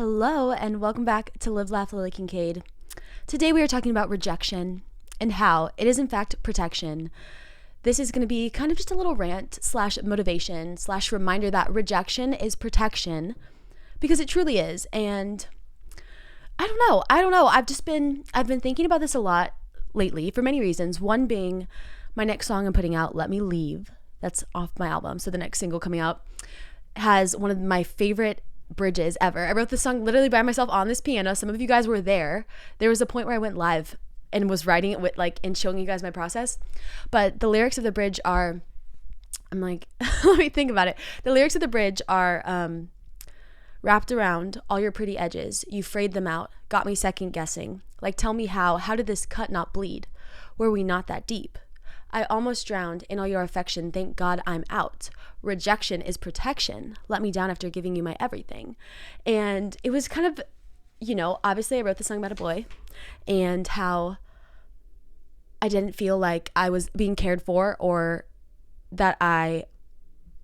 Hello and welcome back to Live, Laugh, Lily Kincade. Today we are talking about rejection and how it is in fact protection. This is going to be kind of just a little rant / motivation / reminder that rejection is protection because it truly is. And I don't know. I've been thinking about this a lot lately for many reasons. One being my next song I'm putting out, Let Me Leave. That's off my album. So the next single coming out has one of my favorite bridges ever. I wrote this song literally by myself on this piano. Some of you guys were there. There was a point where I went live and was writing it with and showing you guys my process. But the lyrics of the bridge are, I'm like, let me think about it. The lyrics of the bridge are, wrapped around all your pretty edges. You frayed them out, got me second guessing. Like, tell me how did this cut not bleed? Were we not that deep? I almost drowned in all your affection. Thank God I'm out. Rejection is protection. Let me down after giving you my everything. And it was kind of, obviously I wrote the song about a boy and how I didn't feel like I was being cared for or that I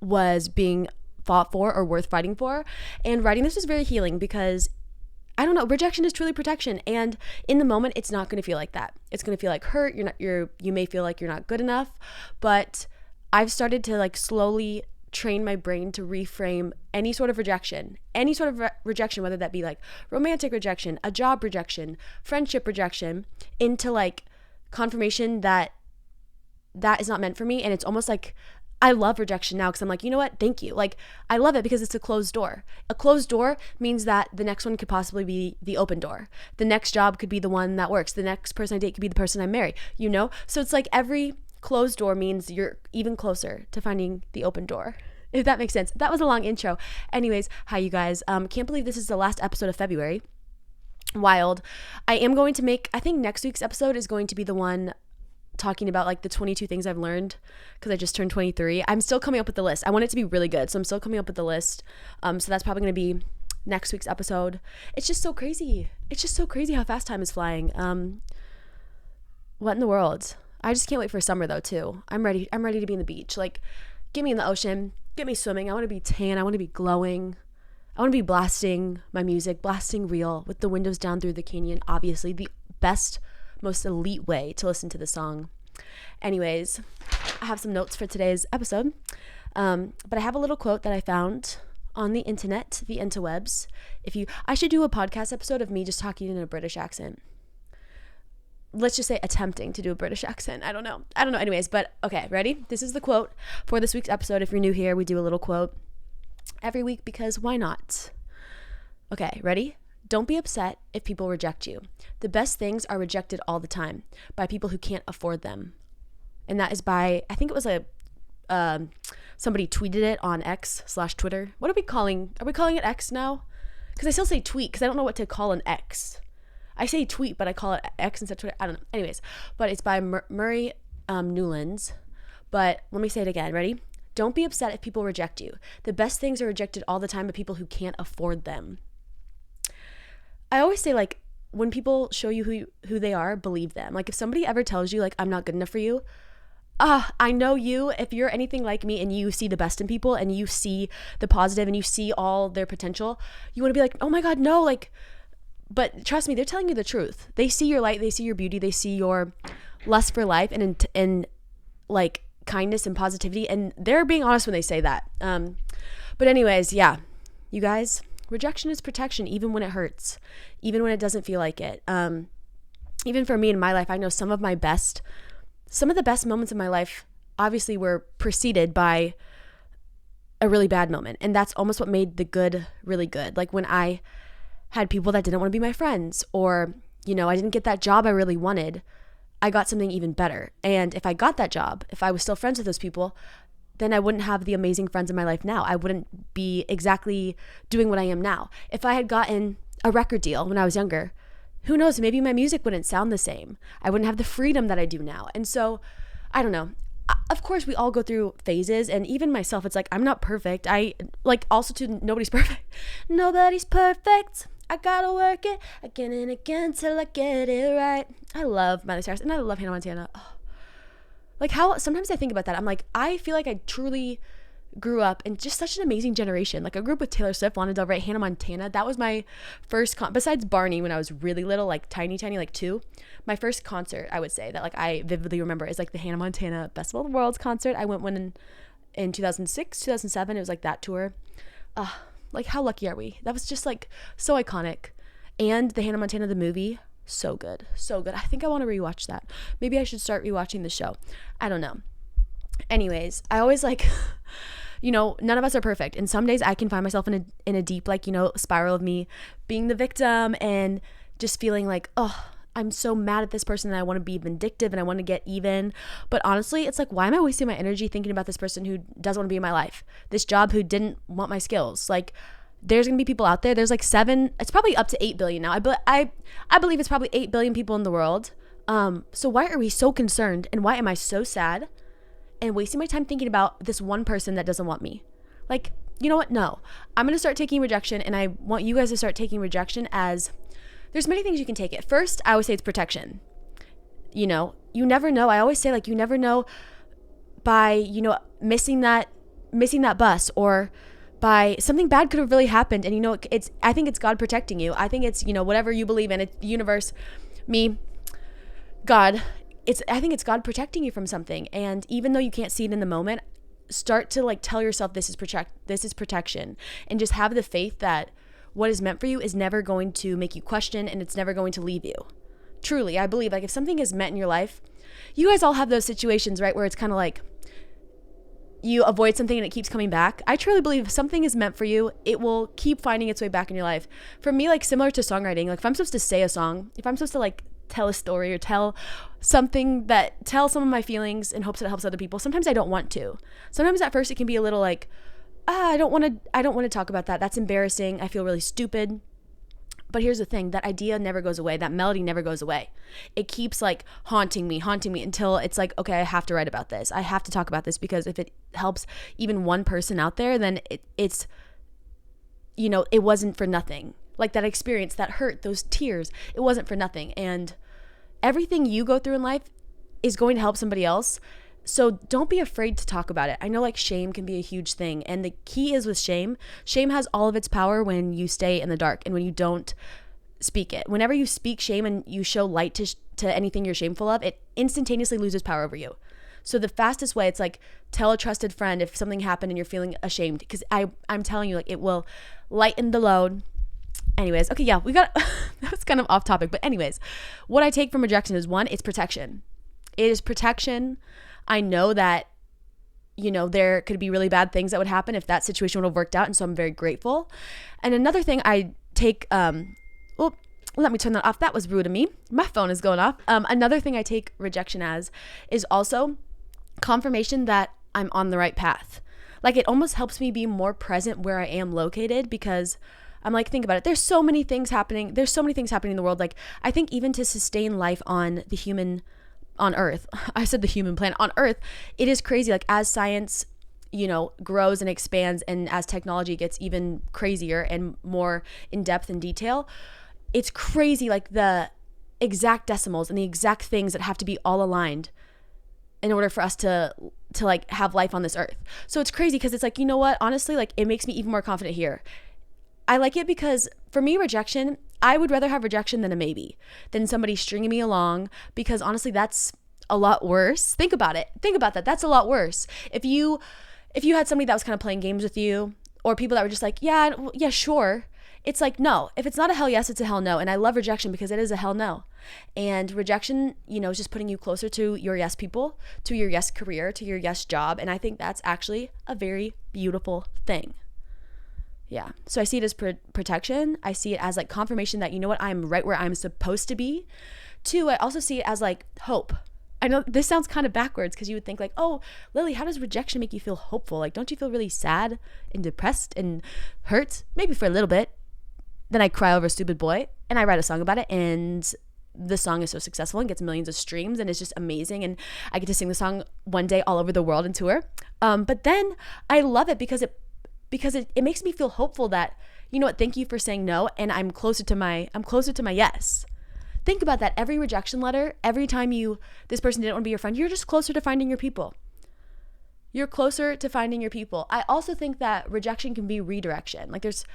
was being fought for or worth fighting for. And writing this was very healing because I don't know, rejection is truly protection. And in the moment, it's not going to feel like that. It's going to feel like hurt. You may feel like you're not good enough, but I've started to slowly train my brain to reframe any sort of rejection, whether that be romantic rejection, a job rejection, friendship rejection, into confirmation that is not meant for me. And it's almost like I love rejection now because I'm like, you know what? Thank you. I love it because it's a closed door. A closed door means that the next one could possibly be the open door. The next job could be the one that works. The next person I date could be the person I marry, So it's like every closed door means you're even closer to finding the open door, if that makes sense. That was a long intro. Anyways, hi you guys. Can't believe this is the last episode of February. Wild. I think next week's episode is going to be the one talking about the 22 things I've learned because I just turned 23. I'm still coming up with the list. I want it to be really good, so I'm still coming up with the list. So that's probably going to be next week's episode. It's just so crazy. It's just so crazy how fast time is flying. What in the world? I just can't wait for summer though too. I'm ready to be in the beach. Get me in the ocean, get me swimming. I want to be tan. I want to be glowing. I want to be blasting my music, blasting real with the windows down through the canyon. Obviously the best, most elite way to listen to the song. Anyways, I have some notes for today's episode, but I have a little quote that I found on the internet, the interwebs. I should do a podcast episode of me just talking in a British accent. Let's just say attempting to do a British accent. I don't know. Anyways, but okay, ready? This is the quote for this week's episode. If you're new here, we do a little quote every week because why not? Okay, ready? Don't be upset if people reject you. The best things are rejected all the time by people who can't afford them. And that is by, I think it was somebody tweeted it on X / Twitter. What are we calling it X now? Because I still say tweet because I don't know what to call an X. I say tweet, but I call it X instead of Twitter. I don't know. Anyways, but it's by Murray Newlands. But let me say it again. Ready? Don't be upset if people reject you. The best things are rejected all the time by people who can't afford them. I always say when people show you who they are, believe them. If somebody ever tells you I'm not good enough for you, I know you. If you're anything like me and you see the best in people and you see the positive and you see all their potential, you want to be like, oh my God, no, but trust me, they're telling you the truth. They see your light, they see your beauty, they see your lust for life and kindness and positivity, and they're being honest when they say that. But anyways, yeah, you guys, rejection is protection, even when it hurts, even when it doesn't feel like it. Even for me in my life, I know some of the best moments of my life obviously were preceded by a really bad moment. And that's almost what made the good really good. When I had people that didn't want to be my friends, or, I didn't get that job I really wanted, I got something even better. And if I got that job, if I was still friends with those people, then I wouldn't have the amazing friends in my life now. I wouldn't be exactly doing what I am now. If I had gotten a record deal when I was younger, who knows, maybe my music wouldn't sound the same. I wouldn't have the freedom that I do now. And so, I don't know. Of course, we all go through phases, and even myself, it's I'm not perfect. Also too, nobody's perfect. Nobody's perfect. I gotta work it again and again till I get it right. I love Miley Cyrus, and I love Hannah Montana. Oh. How sometimes I think about that. I'm I feel like I truly grew up in just such an amazing generation. Like I grew up with Taylor Swift, Lana Del Rey, Hannah Montana. That was my first besides Barney when I was really little, like tiny, like 2. My first concert, I would say that like I vividly remember is like the Hannah Montana Best of All the Worlds concert. I went when in 2006, 2007. It was like that tour. Like how lucky are we? That was just like so iconic. And the Hannah Montana the movie, so good, so good. I think I want to rewatch that. Maybe I should start rewatching the show. I don't know. Anyways, I always like, you know, none of us are perfect. And some days I can find myself in a deep, like, you know, spiral of me being the victim and just feeling like, oh, I'm so mad at this person and I want to be vindictive and I want to get even. But honestly, it's like, why am I wasting my energy thinking about this person who doesn't want to be in my life? This job who didn't want my skills? Like, there's going to be people out there. There's like 7, it's probably up to 8 billion now. I believe it's probably 8 billion people in the world. So why are we so concerned and why am I so sad and wasting my time thinking about this one person that doesn't want me? Like, you know what? No, I'm going to start taking rejection, and I want you guys to start taking rejection as there's many things you can take it. First, I always say it's protection. You know, you never know. I always say like, you never know by, you know, missing that bus or by something bad could have really happened. And, you know, I think it's God protecting you. I think it's, you know, whatever you believe in, it's the universe, me, God, I think it's God protecting you from something. And even though you can't see it in the moment, start to like tell yourself this is protection, and just have the faith that what is meant for you is never going to make you question, and it's never going to leave you. Truly, I believe like if something is meant in your life, you guys all have those situations, right? Where it's kind of like you avoid something and it keeps coming back. I truly believe if something is meant for you, it will keep finding its way back in your life. For me, like similar to songwriting, like if I'm supposed to say a song, if I'm supposed to like tell a story or tell some of my feelings in hopes that it helps other people, sometimes I don't want to. Sometimes at first it can be a little like, I don't want to talk about that. That's embarrassing. I feel really stupid. But here's the thing, that idea never goes away. That melody never goes away. It keeps like haunting me until it's like, okay, I have to write about this. I have to talk about this, because if it helps even one person out there, then it's, you know, it wasn't for nothing. Like that experience, that hurt, those tears, it wasn't for nothing. And everything you go through in life is going to help somebody else. So don't be afraid to talk about it. I know like shame can be a huge thing. And the key is with shame has all of its power when you stay in the dark and when you don't speak it. Whenever you speak shame and you show light to anything you're shameful of, it instantaneously loses power over you. So the fastest way, it's like tell a trusted friend if something happened and you're feeling ashamed, because I'm telling you, like it will lighten the load. Anyways, okay, yeah, that was kind of off topic. But anyways, what I take from rejection is 1, it's protection. It is protection. I know that, you know, there could be really bad things that would happen if that situation would have worked out. And so I'm very grateful. And another thing I take, let me turn that off. That was rude of me. My phone is going off. Another thing I take rejection as is also confirmation that I'm on the right path. Like it almost helps me be more present where I am located, because I'm like, think about it. There's so many things happening in the world. Like I think even to sustain life on Earth, I said the human planet, on Earth, it is crazy. Like as science, you know, grows and expands, and as technology gets even crazier and more in depth and detail, it's crazy. Like the exact decimals and the exact things that have to be all aligned in order for us to like have life on this earth. So it's crazy, because it's like, you know what, honestly, like it makes me even more confident here. I like it because for me, rejection, I would rather have rejection than a maybe, than somebody stringing me along, because honestly, that's a lot worse. Think about it. Think about that. That's a lot worse. If you had somebody that was kind of playing games with you, or people that were just like, yeah, sure. It's like, no, if it's not a hell yes, it's a hell no. And I love rejection because it is a hell no. And rejection, you know, is just putting you closer to your yes people, to your yes career, to your yes job. And I think that's actually a very beautiful thing. Yeah. So I see it as protection. I see it as like confirmation that, you know what, I'm right where I'm supposed to be. 2, I also see it as like hope. I know this sounds kind of backwards, because you would think like, oh, Lily, how does rejection make you feel hopeful? Like, don't you feel really sad and depressed and hurt? Maybe for a little bit. Then I cry over a stupid boy and I write a song about it, and the song is so successful and gets millions of streams, and it's just amazing. And I get to sing the song one day all over the world and tour. But then I love it because it makes me feel hopeful that, you know what, thank you for saying no, and I'm closer to my yes. Think about that. Every rejection letter, every time this person didn't want to be your friend, you're just closer to finding your people. You're closer to finding your people. I also think that rejection can be redirection. Like so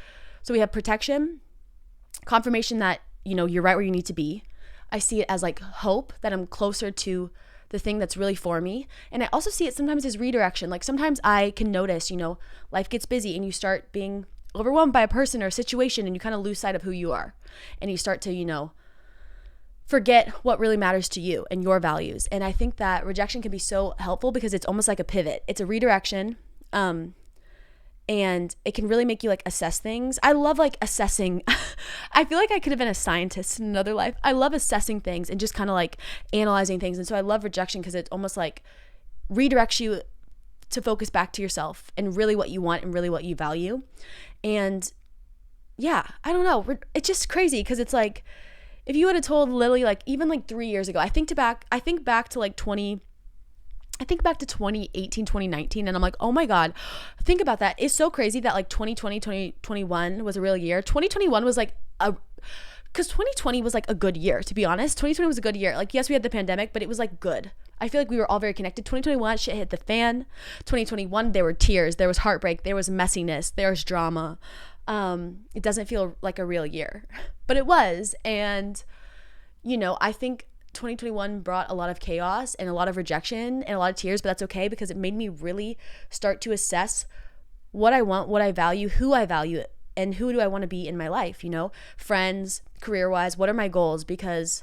we have protection, confirmation that, you're right where you need to be. I see it as like hope that I'm closer to the thing that's really for me. And I also see it sometimes as redirection. Like sometimes I can notice, life gets busy and you start being overwhelmed by a person or a situation and you kind of lose sight of who you are. And you start to, forget what really matters to you and your values. And I think that rejection can be so helpful because it's almost like a pivot. It's a redirection. And it can really make you like assess things. I love like assessing. I feel like I could have been a scientist in another life. I love assessing things and just kind of like analyzing things. And so I love rejection because it almost like redirects you to focus back to yourself and really what you want and really what you value. And yeah, I don't know. It's just crazy because it's like, if you would have told Lily, like even like 3 years ago, I think back to like 2018, 2019. And I'm like, oh my God, think about that. It's so crazy that like 2020, 2021 was a real year. 2021 was like because 2020 was like a good year, to be honest. 2020 was a good year. Like, yes, we had the pandemic, but it was like good. I feel like we were all very connected. 2021, shit hit the fan. 2021, there were tears, there was heartbreak, there was messiness, there was drama. It doesn't feel like a real year, but it was. And, I think 2021 brought a lot of chaos and a lot of rejection and a lot of tears, but that's okay because it made me really start to assess what I want, what I value, and who do I want to be in my life, friends, career-wise, what are my goals? Because,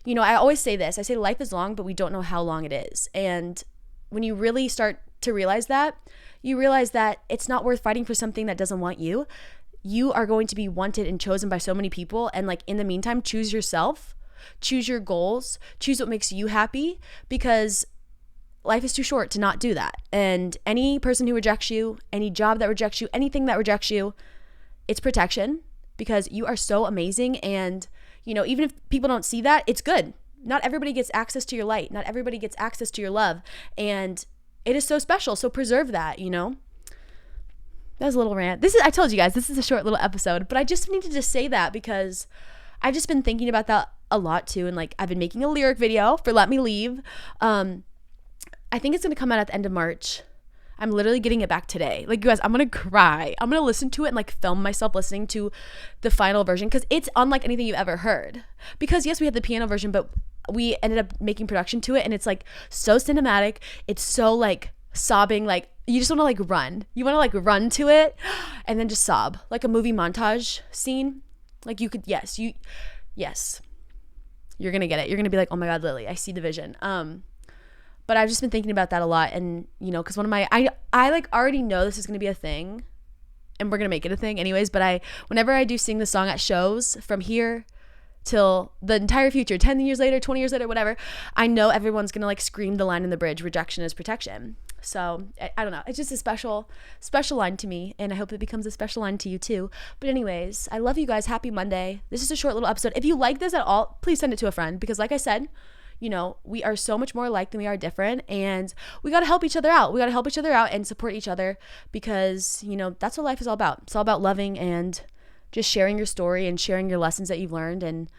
I always say this, I say life is long, but we don't know how long it is. And when you really start to realize that, you realize that it's not worth fighting for something that doesn't want you. You are going to be wanted and chosen by so many people. And like in the meantime, choose yourself, choose your goals, choose what makes you happy, because life is too short to not do that. And any person who rejects you, any job that rejects you, anything that rejects you, it's protection because you are so amazing. And, even if people don't see that, it's good. Not everybody gets access to your light. Not everybody gets access to your love. And it is so special. So preserve that, That was a little rant. I told you guys, this is a short little episode, but I just needed to say that because I've just been thinking about that a lot too. And like, I've been making a lyric video for Let Me Leave. I think it's going to come out at the end of March. I'm literally getting it back today. Like, you guys, I'm going to cry. I'm going to listen to it and like film myself listening to the final version because it's unlike anything you've ever heard. Because yes, we had the piano version, but we ended up making production to it. And it's like so cinematic. It's so like sobbing, like you just want to like run. You want to like run to it and then just sob, like a movie montage scene. Like you could, yes, you're going to get it. You're going to be like, oh my God, Lily, I see the vision. But I've just been thinking about that a lot. And, because I like already know this is going to be a thing and we're going to make it a thing anyways. But whenever I do sing the song at shows from here till the entire future, 10 years later, 20 years later, whatever, I know everyone's going to like scream the line in the bridge, rejection is protection. So I don't know. It's just a special line to me. And I hope it becomes a special line to you too. But anyways, I love you guys. Happy Monday. This is a short little episode. If you like this at all, please send it to a friend because like I said, we are so much more alike than we are different, and we got to help each other out. We got to help each other out and support each other because, that's what life is all about. It's all about loving and just sharing your story and sharing your lessons that you've learned and,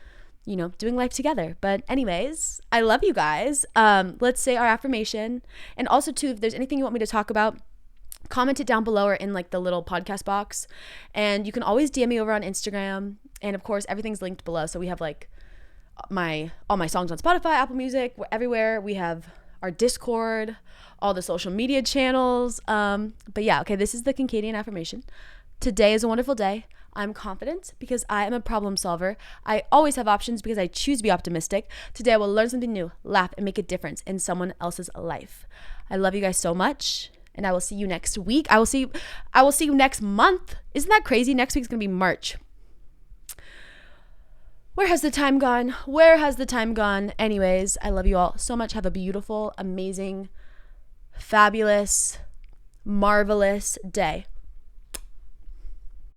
doing life together. But anyways, I love you guys. Let's say our affirmation. And also too, if there's anything you want me to talk about, comment it down below or in like the little podcast box. And you can always DM me over on Instagram. And of course, everything's linked below. So we have like all my songs on Spotify, Apple Music, everywhere. We have our Discord, all the social media channels. But yeah, okay, this is the Kincadian affirmation. Today is a wonderful day. I'm confident because I am a problem solver. I always have options because I choose to be optimistic. Today I will learn something new, laugh, and make a difference in someone else's life. I love you guys so much, and I will see you next week. I will see you next month. Isn't that crazy? Next week's gonna be March. Where has the time gone? Anyways, I love you all so much. Have a beautiful, amazing, fabulous, marvelous day.